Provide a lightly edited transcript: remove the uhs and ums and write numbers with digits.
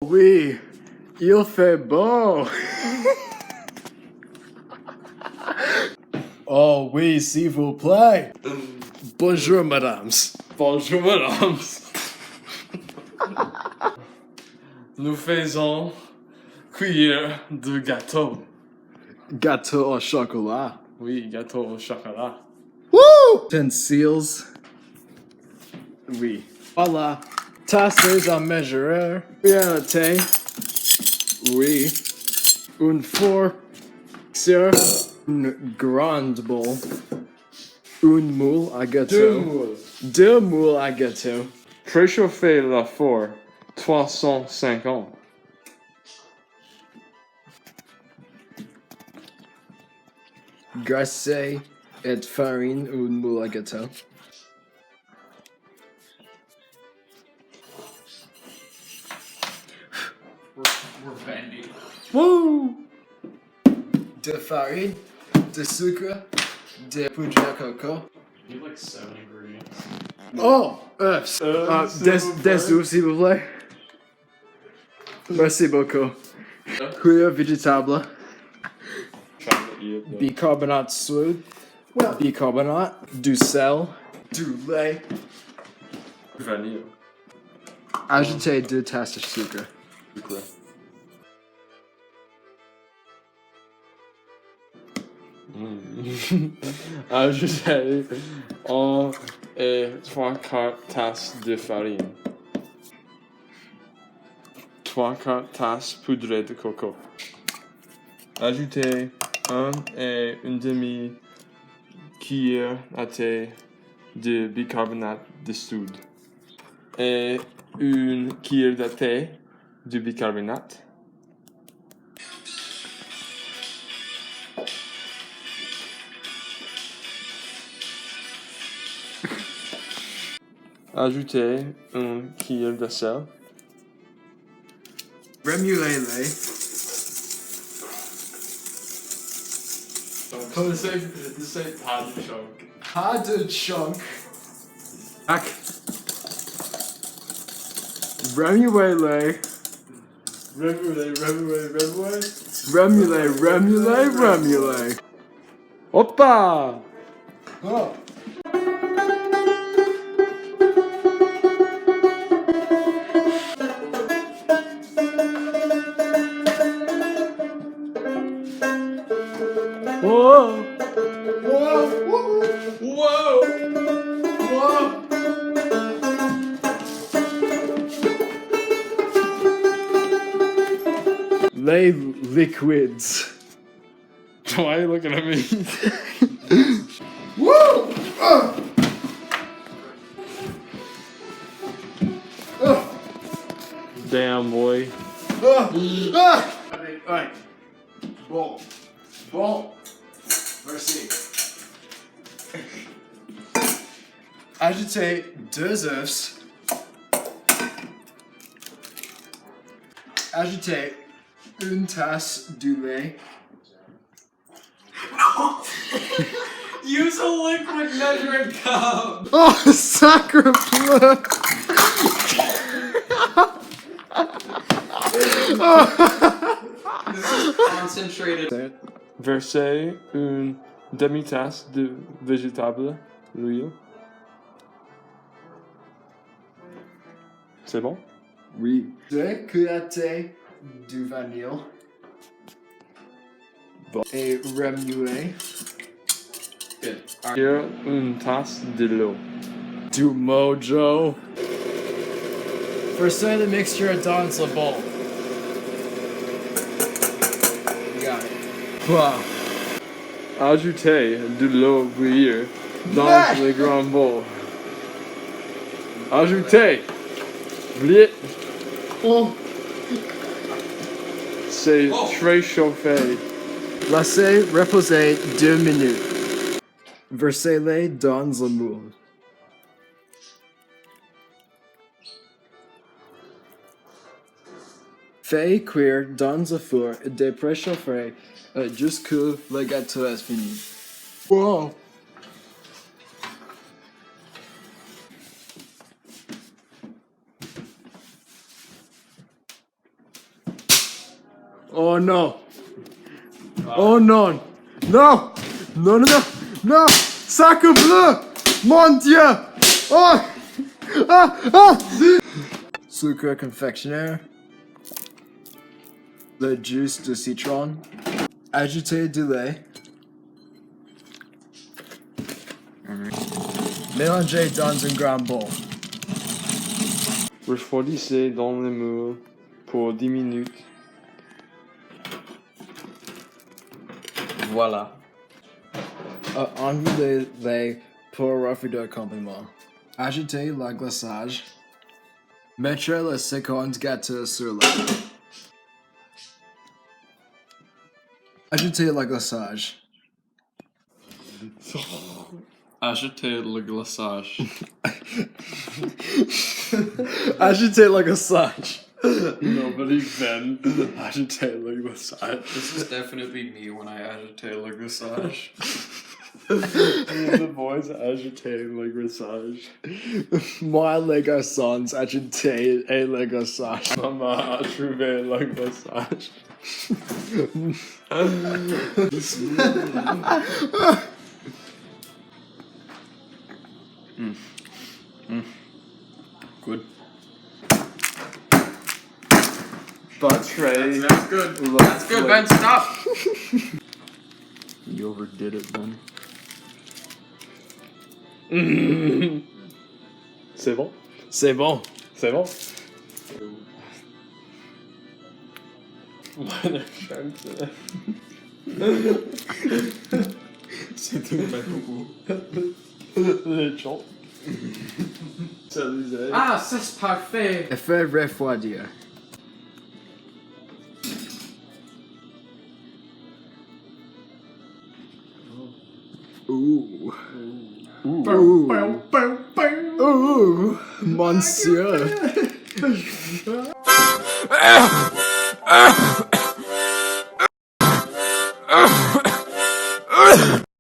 Oui, il fait beau. Oh oui, s'il vous plaît. Bonjour, madames. Bonjour, madame. Nous faisons cuillère de gâteau. Gâteau au chocolat. Oui, gâteau au chocolat. Woo! Utensils. Oui. Voilà. Tasses à mesurer. Réalité. Oui. Une four. Sur une grande bowl. Une moule à gâteau. Deux moules. Deux moules à gâteau. Préchauffer la four 350. Glacé et farine une moule à gâteau. We're bending. Woo! De farine, de sucre, de poudre de coco. You have like 7 ingredients. Oh! Œufs. Des œufs, s'il vous plaît. Merci beaucoup. Cuillère végétable. Bicarbonate soude. Bicarbonate. Du sel. Du lait. Vanille. Ajoutez 2 tasses de sucre. Sucre. Ajoutez 1 et 3/4 tasses de farine. 3/4 tasses poudre de coco. Ajoutez 1 et une demi cuillère à thé de bicarbonate de soude et une cuillère à thé de bicarbonate. Ajoutez une cuillère de sel. Remuez-les. This say pas de chunk. Pas de chunk. Back. Remuez-les. Remuez. Hoppa! Oh. Whoa! Whoa! Whoa! Whoa! Les liquids. Why are you looking at me? Woo! Damn, boy. Ouais. Bon. Merci. Ajoutez 2 œufs. Ajoutez 1 tasse de lait. Use a liquid measuring cup! Oh, sacre bleu! Concentrated. Versez une demi-tasse de végétable, l'huile. C'est bon? Oui. 2 cuillères de vanille. Bon. Et remuez. Here, une tasse de l'eau. Du mojo. Versez le mixture dans le bol. You got it. Wow. Ajoutez de l'eau bouillir dans le grand bol. Ajoutez. Vite. Oh. C'est très chauffé. Laissez reposer 2 minutes. Versez-les dans le moule. Faites cuire dans le four et préchauffer jusqu'à le gâteau est fini. Wow! Oh non. Oh non. Non. Non, non, non. Non. Sacre bleu. Mon Dieu. Oh. Ah, ah. Sucre confectionnaire. Le jus de citron. Ajouter du lait. Mélanger dans un grand bol. Refroidissez dans le moule pour 10 minutes. Voilà. Enlever le lait pour refroidir complètement. Ajouter le glaçage. Mettre le second gâteau sur le. Ajouter le glaçage. Ajoutez le glaçage. Ajouter le glaçage. Nobody can. Ajoutez le glaçage. This is definitely me when I agitate le glaçage. The boys ajoutez le glaçage. Moi, les garçons, ajouter le glaçage. Maman a trouvé le glaçage. Good. Betray. That's good. That's good, Ben. Stop. You overdid it, Ben. C'est bon? C'est bon. C'est bon? Meine Chance. C'est tout, pas beaucoup. Les chants. Salut, Ah, ça c'est parfait. Et faire refroidir. Ooh. Ooh. Ooh. Monsieur.